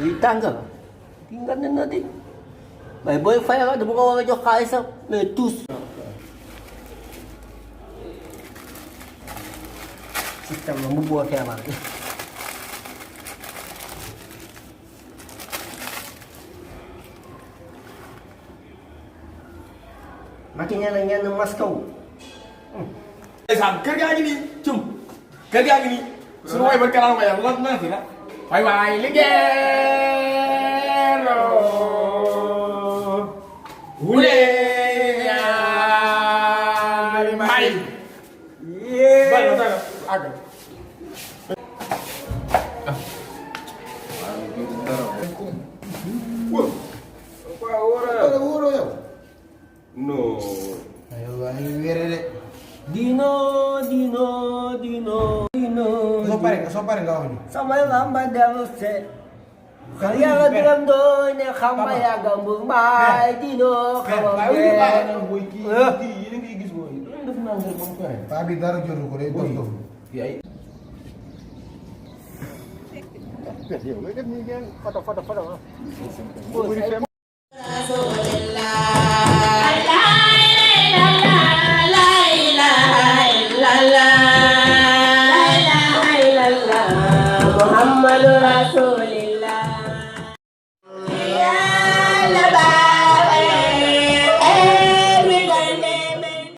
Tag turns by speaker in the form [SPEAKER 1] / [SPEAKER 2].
[SPEAKER 1] Ditanggal. Tinggal na natin. May boyfriend ka, di mo ka jox xaalisam mais tous. Système la mu boo feebar. Makinya la ñenn Moscow.
[SPEAKER 2] Ndeysaan kër gaa ngi nii cum kër gaa ngi nii suñu woy ba kanam ma yàlla na fi la waay waay liggéero wule yaay may bala dara àggal
[SPEAKER 3] wóoroo yow
[SPEAKER 2] non
[SPEAKER 3] ayo waa ngi wéré de
[SPEAKER 1] Dino.
[SPEAKER 3] soo pare nga wax ni
[SPEAKER 1] Samay lamba deluse. Kaya nga diram doon ne xamba ya gambus mbay Dino xamam
[SPEAKER 3] waaye
[SPEAKER 1] de.
[SPEAKER 3] baax na boy kii yéen a ngi gis mooy
[SPEAKER 2] def naa ngir ba mu pare
[SPEAKER 3] paa bi dara jotu ko day dof dof
[SPEAKER 2] yaay yow lay def nii ngeen foto
[SPEAKER 1] Muhammadu Rasul